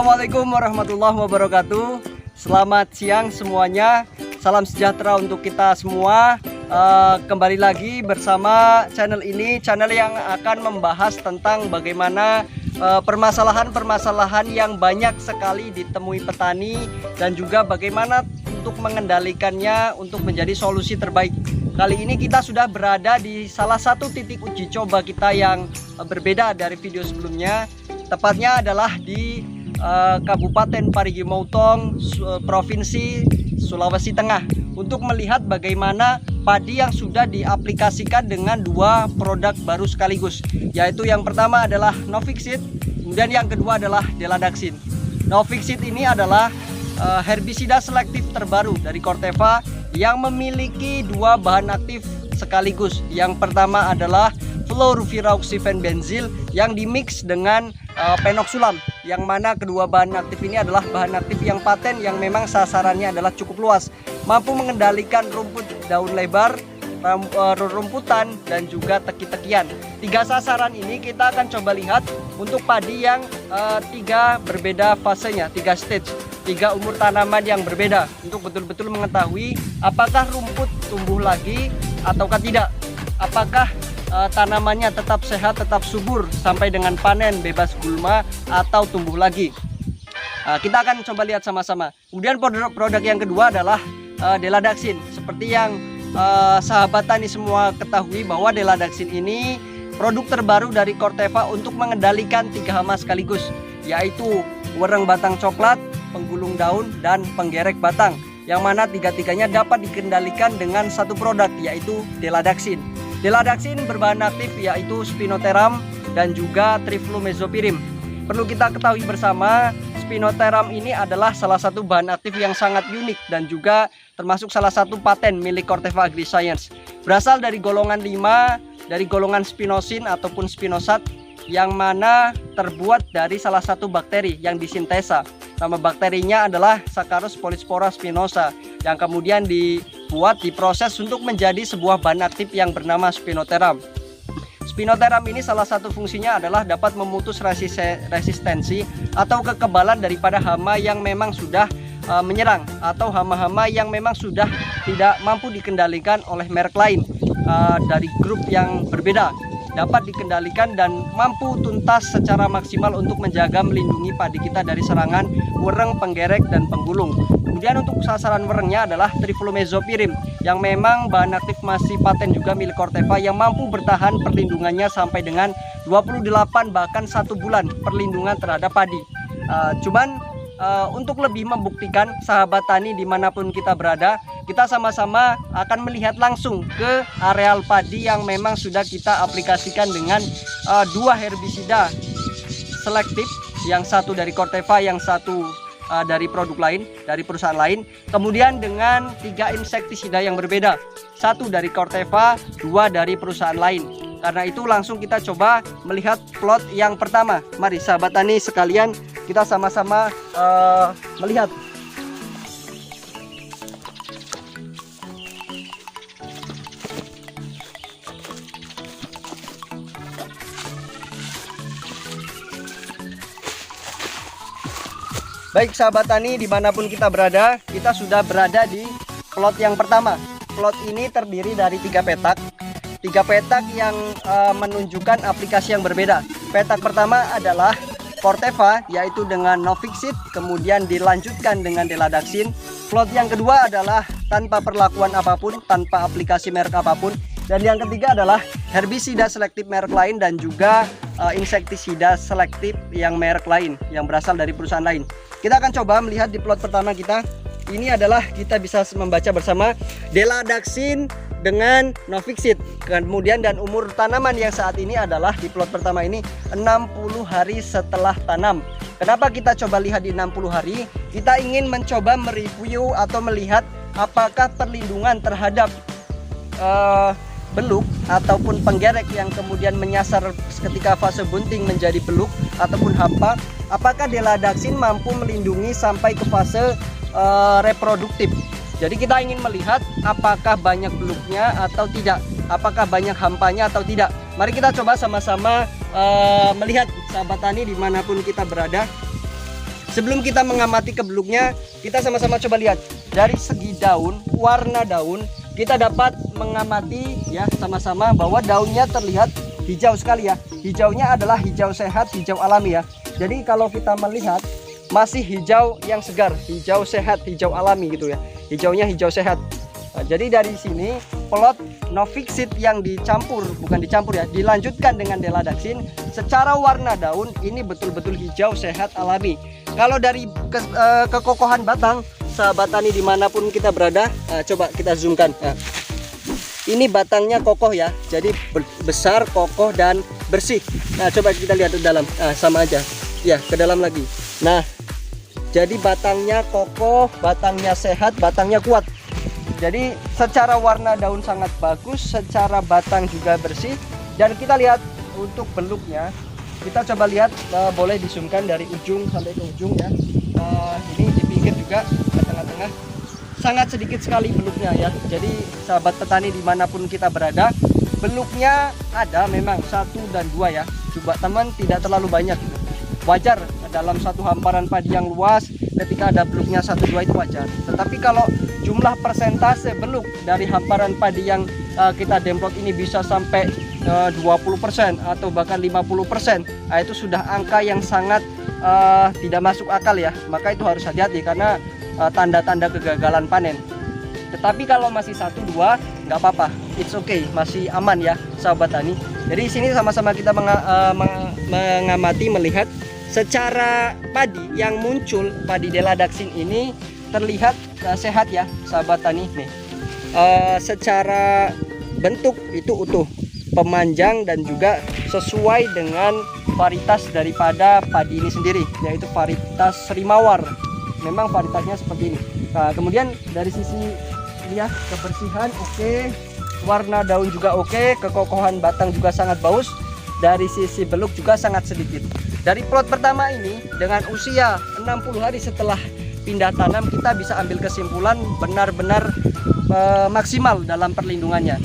Assalamualaikum warahmatullahi wabarakatuh. Selamat siang semuanya. Salam sejahtera untuk kita semua. Kembali lagi bersama channel ini, channel yang akan membahas tentang bagaimana permasalahan-permasalahan yang banyak sekali ditemui petani dan juga bagaimana untuk mengendalikannya untuk menjadi solusi terbaik. Kali ini kita sudah berada di salah satu titik uji coba kita yang berbeda dari video sebelumnya. Tepatnya adalah di Kabupaten Parigi Motong, Provinsi Sulawesi Tengah, untuk melihat bagaimana padi yang sudah diaplikasikan dengan dua produk baru sekaligus, yaitu yang pertama adalah Novixit, kemudian yang kedua adalah Deladaxin. Novixit ini adalah herbisida selektif terbaru dari Corteva yang memiliki dua bahan aktif sekaligus. Yang pertama adalah fluoroviroxyfenbenzil yang dimix dengan penoxsulam, yang mana kedua bahan aktif ini adalah bahan aktif yang paten yang memang sasarannya adalah cukup luas, mampu mengendalikan rumput daun lebar, rumputan, dan juga teki-tekian. Tiga sasaran ini kita akan coba lihat untuk padi yang tiga berbeda fasenya, tiga stage, tiga umur tanaman yang berbeda, untuk betul-betul mengetahui apakah rumput tumbuh lagi ataukah tidak, apakah tanamannya tetap sehat, tetap subur sampai dengan panen bebas gulma atau tumbuh lagi. Kita akan coba lihat sama-sama. Kemudian produk yang kedua adalah Deladaxin. Seperti yang sahabat tani semua ketahui bahwa Deladaxin ini produk terbaru dari Corteva untuk mengendalikan tiga hama sekaligus, yaitu wereng batang coklat, penggulung daun, dan penggerek batang, yang mana tiga-tiganya dapat dikendalikan dengan satu produk, yaitu Deladaxin. Deladaxin berbahan aktif yaitu Spinoteram dan juga Triflumezopirim. Perlu kita ketahui bersama, Spinoteram ini adalah salah satu bahan aktif yang sangat unik dan juga termasuk salah satu paten milik Corteva AgriScience. Berasal dari golongan 5, dari golongan Spinosin ataupun Spinosat, yang mana terbuat dari salah satu bakteri yang disintesa. Nama bakterinya adalah Saccharus polyspora spinosa, yang kemudian dibuat, diproses untuk menjadi sebuah bahan aktif yang bernama Spinoteram. Spinoteram ini salah satu fungsinya adalah dapat memutus resistensi atau kekebalan daripada hama yang memang sudah menyerang, atau hama-hama yang memang sudah tidak mampu dikendalikan oleh merek lain dari grup yang berbeda, dapat dikendalikan dan mampu tuntas secara maksimal untuk menjaga melindungi padi kita dari serangan wereng, penggerek, dan penggulung. Kemudian untuk sasaran werengnya adalah Triflumezopirim, yang memang bahan aktif masih paten juga milik Corteva, yang mampu bertahan perlindungannya sampai dengan 28 bahkan 1 bulan perlindungan terhadap padi. Untuk lebih membuktikan, sahabat tani dimanapun kita berada, kita sama-sama akan melihat langsung ke areal padi yang memang sudah kita aplikasikan dengan dua herbisida selektif, yang satu dari Corteva, yang satu dari produk lain, dari perusahaan lain, kemudian dengan 3 insektisida yang berbeda, satu dari Corteva, 2 dari perusahaan lain. Karena itu langsung kita coba melihat plot yang pertama. Mari sahabat tani sekalian, kita sama-sama melihat. Baik sahabat tani, dimanapun kita berada, kita sudah berada di plot yang pertama. Plot ini terdiri dari 3 petak. 3 petak yang menunjukkan aplikasi yang berbeda. Petak pertama adalah Corteva, yaitu dengan Novixit, kemudian dilanjutkan dengan Deladaxin. Plot yang kedua adalah tanpa perlakuan apapun, tanpa aplikasi merek apapun. Dan yang ketiga adalah herbisida selektif merek lain dan juga insektisida selektif yang merek lain, yang berasal dari perusahaan lain. Kita akan coba melihat di plot pertama kita. Ini adalah, kita bisa membaca bersama, Deladaxin dengan Novixit. Kemudian dan umur tanaman yang saat ini adalah di plot pertama ini 60 hari setelah tanam. Kenapa kita coba lihat di 60 hari? Kita ingin mencoba mereview atau melihat apakah perlindungan terhadap beluk ataupun penggerek yang kemudian menyasar ketika fase bunting menjadi beluk ataupun hampa, apakah Deladaxin mampu melindungi sampai ke fase reproduktif. Jadi kita ingin melihat apakah banyak beluknya atau tidak, apakah banyak hampanya atau tidak. Mari kita coba sama-sama melihat sahabat tani dimanapun kita berada. Sebelum kita mengamati ke beluknya, kita sama-sama coba lihat dari segi daun, warna daun. Kita dapat mengamati ya sama-sama bahwa daunnya terlihat hijau sekali ya. Hijaunya adalah hijau sehat, hijau alami ya. Jadi kalau kita melihat masih hijau yang segar, hijau sehat, hijau alami gitu ya. Hijaunya hijau sehat. Nah, jadi dari sini plot Novixit yang bukan dicampur ya, dilanjutkan dengan Deladaxin, secara warna daun ini betul-betul hijau sehat alami. Kalau dari kekokohan batang, sahabat tani dimanapun kita berada, coba kita zoomkan. Nah, ini batangnya kokoh ya, jadi besar, kokoh dan bersih. Nah coba kita lihat ke dalam, sama aja ya, ke dalam lagi. Nah jadi batangnya kokoh, batangnya sehat, batangnya kuat. Jadi secara warna daun sangat bagus, secara batang juga bersih. Dan kita lihat untuk beluknya, kita coba lihat, boleh disumkan dari ujung sampai ke ujung ya. Ini di pinggir juga, ke tengah-tengah, sangat sedikit sekali beluknya ya. Jadi sahabat petani dimanapun kita berada, beluknya ada memang 1 dan 2 ya. Coba teman, tidak terlalu banyak. Wajar dalam satu hamparan padi yang luas, ketika ada beluknya 1-2 itu wajar. Tetapi kalau jumlah persentase beluk dari hamparan padi yang kita demplot ini bisa sampai 20% atau bahkan 50%, nah itu sudah angka yang sangat tidak masuk akal ya. Maka itu harus hati-hati karena tanda-tanda kegagalan panen. Tetapi kalau masih 1-2 nggak apa-apa, it's okay, masih aman ya sahabat tani. Jadi di sini sama-sama kita mengamati, melihat secara padi yang muncul, padi Deladaxin ini terlihat sehat ya sahabat tani nih. Secara bentuk itu utuh, pemanjang dan juga sesuai dengan varietas daripada padi ini sendiri, yaitu varietas Srimawar. Memang varietasnya seperti ini. Nah kemudian dari sisi ya kebersihan oke, warna daun juga oke, kekokohan batang juga sangat bagus. Dari sisi beluk juga sangat sedikit. Dari plot pertama ini dengan usia 60 hari setelah pindah tanam, kita bisa ambil kesimpulan benar-benar maksimal dalam perlindungannya.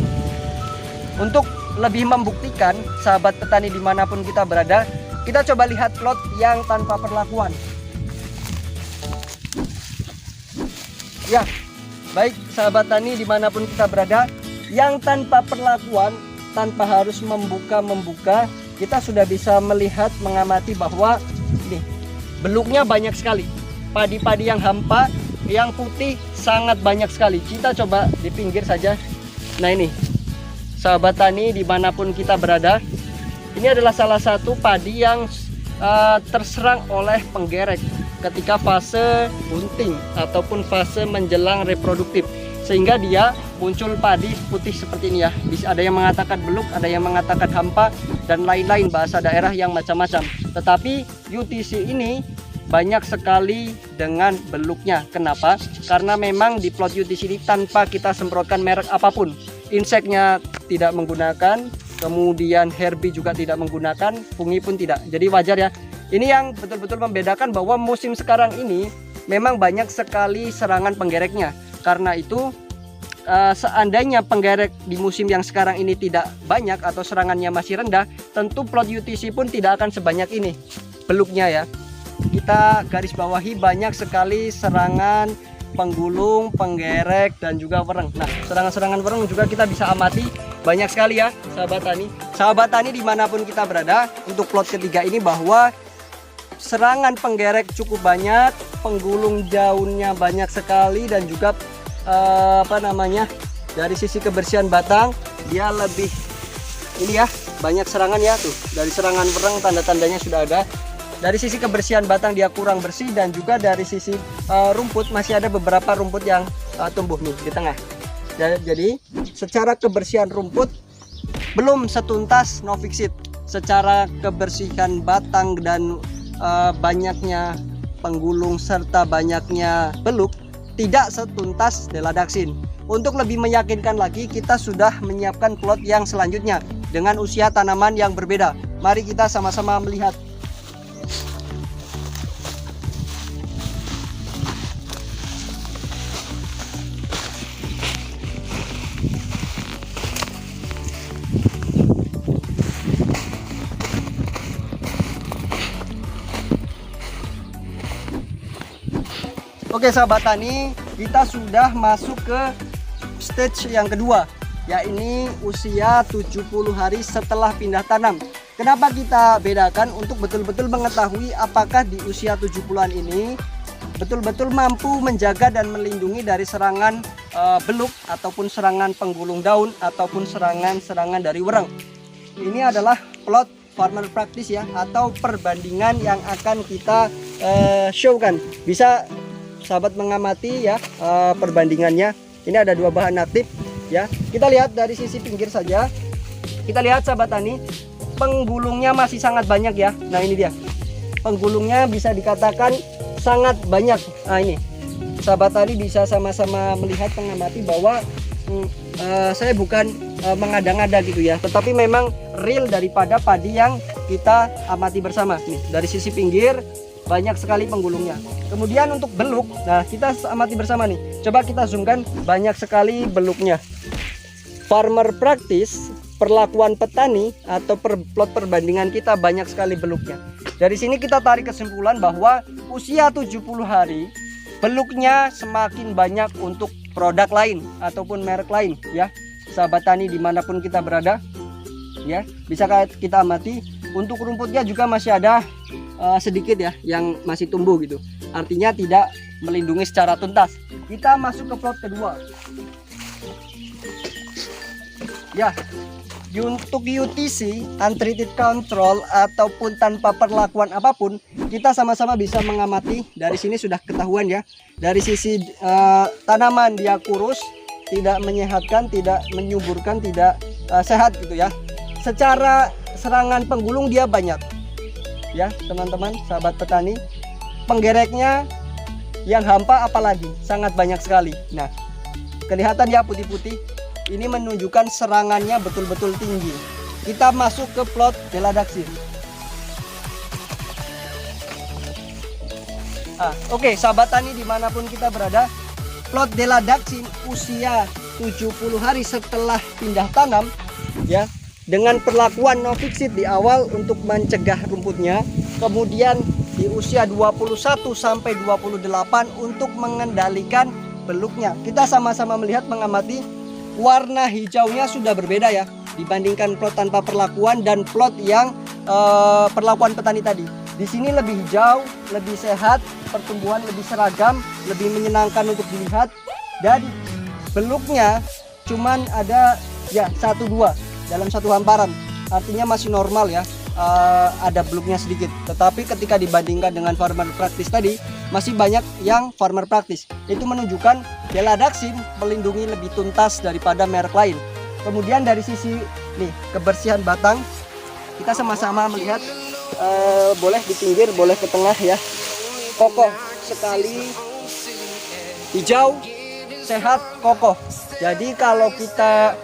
Untuk lebih membuktikan sahabat petani dimanapun kita berada, kita coba lihat plot yang tanpa perlakuan. Ya, baik sahabat tani dimanapun kita berada, yang tanpa perlakuan, tanpa harus membuka, kita sudah bisa melihat, mengamati bahwa ini beluknya banyak sekali. Padi-padi yang hampa, yang putih sangat banyak sekali. Kita coba di pinggir saja. Nah ini sahabat tani dimanapun kita berada, ini adalah salah satu padi yang terserang oleh penggerek ketika fase bunting ataupun fase menjelang reproduktif, sehingga dia muncul padi putih seperti ini ya. Bisa ada yang mengatakan beluk, ada yang mengatakan hampa, dan lain-lain bahasa daerah yang macam-macam. Tetapi UTC ini banyak sekali dengan beluknya. Kenapa? Karena memang di plot UTC ini tanpa kita semprotkan merek apapun, inseknya tidak menggunakan, kemudian herbi juga tidak menggunakan, fungi pun tidak. Jadi wajar ya. Ini yang betul-betul membedakan bahwa musim sekarang ini memang banyak sekali serangan penggereknya. Karena itu seandainya penggerek di musim yang sekarang ini tidak banyak atau serangannya masih rendah, tentu plot UTC pun tidak akan sebanyak ini beluknya ya. Kita garis bawahi banyak sekali serangan penggulung, penggerek, dan juga wereng. Nah serangan-serangan wereng juga kita bisa amati banyak sekali ya sahabat tani. Sahabat tani dimanapun kita berada, untuk plot ketiga ini bahwa serangan penggerek cukup banyak, penggulung daunnya banyak sekali, dan juga dari sisi kebersihan batang dia lebih ini ya, banyak serangan ya tuh. Dari serangan wereng tanda-tandanya sudah ada. Dari sisi kebersihan batang dia kurang bersih, dan juga dari sisi rumput masih ada beberapa rumput yang tumbuh nih di tengah. Jadi secara kebersihan rumput belum setuntas Novixit. Secara kebersihan batang dan banyaknya penggulung serta banyaknya beluk tidak setuntas Deladaxin. Untuk lebih meyakinkan lagi, kita sudah menyiapkan plot yang selanjutnya dengan usia tanaman yang berbeda. Mari kita sama-sama melihat. Oke sahabat tani, kita sudah masuk ke stage yang kedua, yakni usia 70 hari setelah pindah tanam. Kenapa kita bedakan? Untuk betul-betul mengetahui apakah di usia 70-an ini betul-betul mampu menjaga dan melindungi dari serangan beluk ataupun serangan penggulung daun ataupun serangan-serangan dari wereng. Ini adalah plot farmer practice ya, atau perbandingan yang akan kita showkan. Bisa sahabat mengamati ya perbandingannya. Ini ada dua bahan aktif ya. Kita lihat dari sisi pinggir saja. Kita lihat sahabat tani, penggulungnya masih sangat banyak ya. Nah ini dia, penggulungnya bisa dikatakan sangat banyak. Nah ini sahabat tani bisa sama-sama melihat, mengamati bahwa saya bukan mengada-ngada gitu ya, tetapi memang real daripada padi yang kita amati bersama. Nih dari sisi pinggir banyak sekali penggulungnya. Kemudian untuk beluk, nah kita amati bersama nih, coba kita zoomkan, banyak sekali beluknya. Farmer practice, perlakuan petani atau plot perbandingan kita banyak sekali beluknya. Dari sini kita tarik kesimpulan bahwa usia 70 hari beluknya semakin banyak untuk produk lain ataupun merek lain ya. Sahabat tani dimanapun kita berada ya, bisa kita amati untuk rumputnya juga masih ada sedikit ya yang masih tumbuh gitu, artinya tidak melindungi secara tuntas. Kita masuk ke plot kedua ya. Untuk UTC, untreated control ataupun tanpa perlakuan apapun, kita sama-sama bisa mengamati. Dari sini sudah ketahuan ya, dari sisi tanaman dia kurus, tidak menyehatkan, tidak menyuburkan, tidak sehat gitu ya. Secara serangan penggulung dia banyak ya teman-teman sahabat petani. Penggereknya yang hampa apalagi sangat banyak sekali. Nah kelihatan ya putih-putih, ini menunjukkan serangannya betul-betul tinggi. Kita masuk ke plot Deladaxin. Oke, sahabat tani dimanapun kita berada, plot Deladaxin usia 70 hari setelah pindah tanam ya, dengan perlakuan Novixit di awal untuk mencegah rumputnya, kemudian di usia 21 sampai 28 untuk mengendalikan beluknya. Kita sama-sama melihat, mengamati, warna hijaunya sudah berbeda ya dibandingkan plot tanpa perlakuan dan plot yang perlakuan petani tadi. Di sini lebih hijau, lebih sehat, pertumbuhan lebih seragam, lebih menyenangkan untuk dilihat, dan beluknya cuman ada ya 1-2 dalam satu hamparan, artinya masih normal ya. Ada beluknya sedikit, tetapi ketika dibandingkan dengan farmer practice tadi masih banyak yang farmer practice. Itu menunjukkan Deladaxin melindungi lebih tuntas daripada merek lain. Kemudian dari sisi nih kebersihan batang, kita sama-sama melihat, boleh di pinggir, boleh ke tengah ya, kokoh sekali, hijau, sehat, kokoh. Jadi kalau kita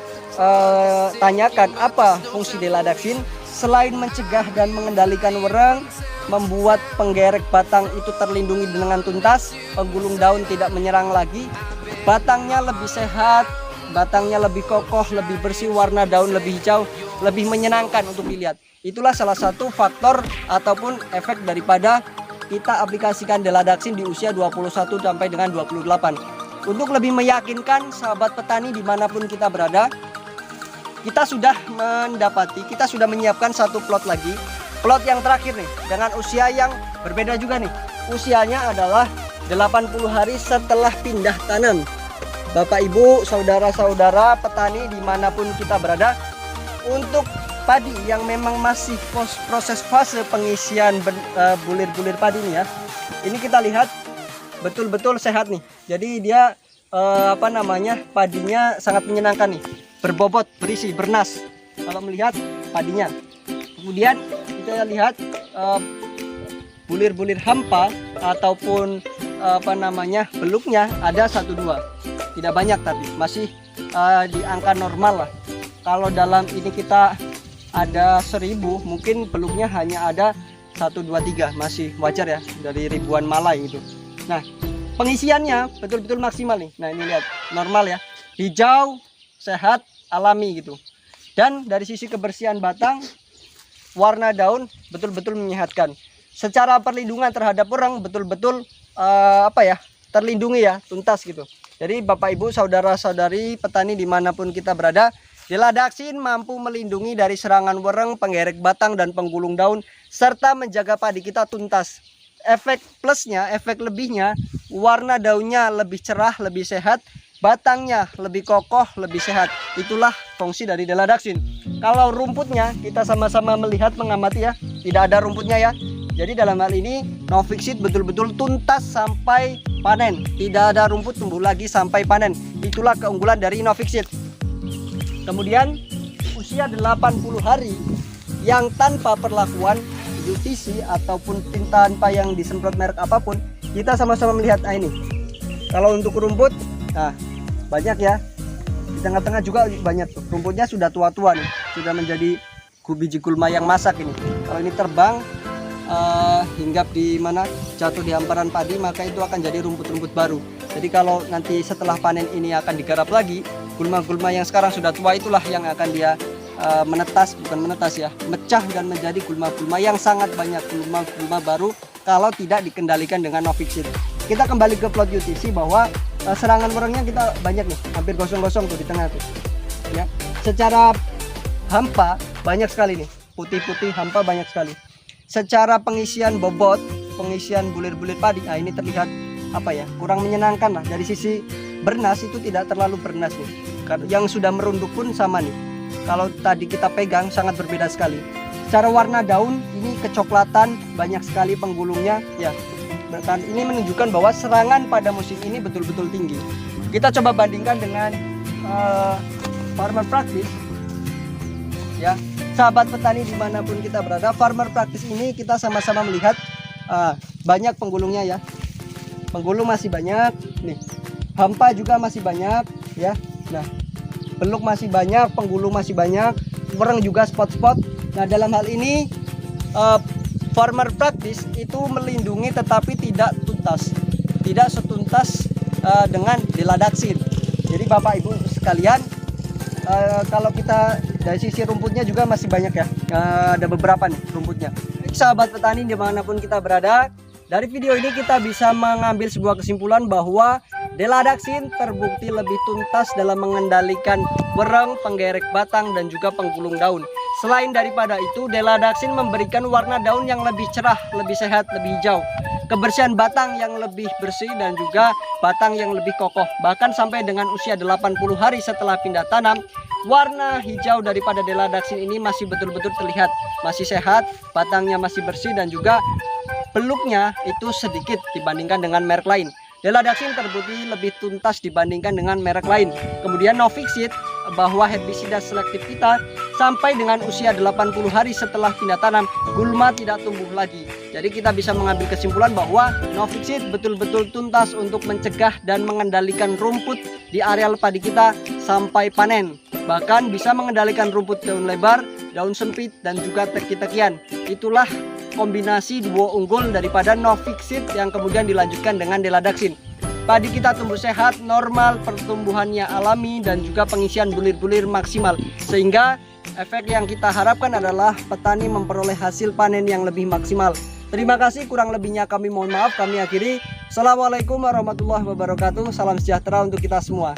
tanyakan apa fungsi Deladaxin, selain mencegah dan mengendalikan wereng, membuat penggerek batang itu terlindungi dengan tuntas, penggulung daun tidak menyerang lagi, batangnya lebih sehat, batangnya lebih kokoh, lebih bersih, warna daun lebih hijau, lebih menyenangkan untuk dilihat. Itulah salah satu faktor ataupun efek daripada kita aplikasikan Deladaxin di usia 21 sampai dengan 28. Untuk lebih meyakinkan sahabat petani dimanapun kita berada, kita sudah mendapati, kita sudah menyiapkan satu plot lagi, plot yang terakhir nih, dengan usia yang berbeda juga nih. Usianya adalah 80 hari setelah pindah tanam. Bapak ibu, saudara-saudara petani dimanapun kita berada, untuk padi yang memang masih proses fase pengisian bulir-bulir padi nih ya, ini kita lihat betul-betul sehat nih. Jadi dia padinya sangat menyenangkan nih, berbobot, berisi, bernas kalau melihat padinya. Kemudian kita lihat bulir-bulir hampa ataupun beluknya ada 1-2, tidak banyak tapi masih di angka normal lah. Kalau dalam ini kita ada 1000, mungkin beluknya hanya ada 1, 2, 3, masih wajar ya dari ribuan malai gitu. Nah pengisiannya betul-betul maksimal nih. Nah ini lihat, normal ya, hijau, sehat, alami gitu. Dan dari sisi kebersihan batang, warna daun betul-betul menyehatkan. Secara perlindungan terhadap orang betul-betul terlindungi ya, tuntas gitu. Jadi Bapak Ibu saudara-saudari petani dimanapun kita berada, Deladaksin mampu melindungi dari serangan wereng, penggerek batang dan penggulung daun, serta menjaga padi kita tuntas. Efek plusnya, efek lebihnya, warna daunnya lebih cerah, lebih sehat, batangnya lebih kokoh, lebih sehat. Itulah fungsi dari Deladaksin. Kalau rumputnya kita sama-sama melihat, mengamati ya, tidak ada rumputnya ya. Jadi dalam hal ini Novixit betul-betul tuntas sampai panen. Tidak ada rumput tumbuh lagi sampai panen. Itulah keunggulan dari Novixit. Kemudian usia 80 hari yang tanpa perlakuan UTC ataupun tanpa yang disemprot merek apapun, kita sama-sama melihat ini. Kalau untuk rumput, nah banyak ya. Di tengah-tengah juga banyak tuh. Rumputnya sudah tua-tua nih, sudah menjadi biji gulma yang masak ini. Kalau ini terbang hinggap di mana, jatuh di hamparan padi, maka itu akan jadi rumput-rumput baru. Jadi kalau nanti setelah panen ini akan digarap lagi, gulma-gulma yang sekarang sudah tua itulah yang akan dia menetas, bukan menetas ya, mecah dan menjadi gulma-gulma yang sangat banyak, gulma-gulma baru kalau tidak dikendalikan dengan Novixit. Kita kembali ke plot UTC bahwa serangan werengnya kita banyak nih, hampir gosong-gosong tuh di tengah tuh ya. Secara hampa banyak sekali nih, putih-putih hampa banyak sekali. Secara pengisian bobot, pengisian bulir-bulir padi, nah ini terlihat apa ya, kurang menyenangkan lah. Dari sisi bernas itu tidak terlalu bernas nih. Yang sudah merunduk pun sama nih. Kalau tadi kita pegang sangat berbeda sekali. Secara warna daun ini kecoklatan, banyak sekali penggulungnya ya. Dan ini menunjukkan bahwa serangan pada musim ini betul-betul tinggi. Kita coba bandingkan dengan Farmer Practice ya. Sahabat petani dimanapun kita berada, Farmer Practice ini kita sama-sama melihat banyak penggulungnya ya. Penggulung masih banyak nih, hampa juga masih banyak ya. Nah, beluk masih banyak, penggulung masih banyak, wereng juga spot-spot. Nah, dalam hal ini Farmer Practice itu melindungi tetapi tidak tuntas, tidak setuntas dengan Deladaksin. Jadi Bapak Ibu sekalian, kalau kita dari sisi rumputnya juga masih banyak ya, ada beberapa nih rumputnya. Sahabat petani dimanapun kita berada, dari video ini kita bisa mengambil sebuah kesimpulan bahwa Deladaksin terbukti lebih tuntas dalam mengendalikan wereng, penggerek batang dan juga penggulung daun. Selain daripada itu, Deladaksin memberikan warna daun yang lebih cerah, lebih sehat, lebih hijau, kebersihan batang yang lebih bersih dan juga batang yang lebih kokoh. Bahkan sampai dengan usia 80 hari setelah pindah tanam, warna hijau daripada Deladaksin ini masih betul-betul terlihat, masih sehat, batangnya masih bersih dan juga peluknya itu sedikit dibandingkan dengan merek lain. Deladaksin terbukti lebih tuntas dibandingkan dengan merek lain. Kemudian Novixit bahwa herbisida selektif kita sampai dengan usia 80 hari setelah pindah tanam, gulma tidak tumbuh lagi. Jadi kita bisa mengambil kesimpulan bahwa Novixit betul-betul tuntas untuk mencegah dan mengendalikan rumput di areal padi kita sampai panen. Bahkan bisa mengendalikan rumput daun lebar, daun sempit dan juga teki-tekian. Itulah kombinasi duo unggul daripada Novixit yang kemudian dilanjutkan dengan Deladaksin. Padi kita tumbuh sehat, normal, pertumbuhannya alami dan juga pengisian bulir-bulir maksimal. Sehingga efek yang kita harapkan adalah petani memperoleh hasil panen yang lebih maksimal. Terima kasih, kurang lebihnya kami mohon maaf, kami akhiri. Assalamualaikum warahmatullahi wabarakatuh. Salam sejahtera untuk kita semua.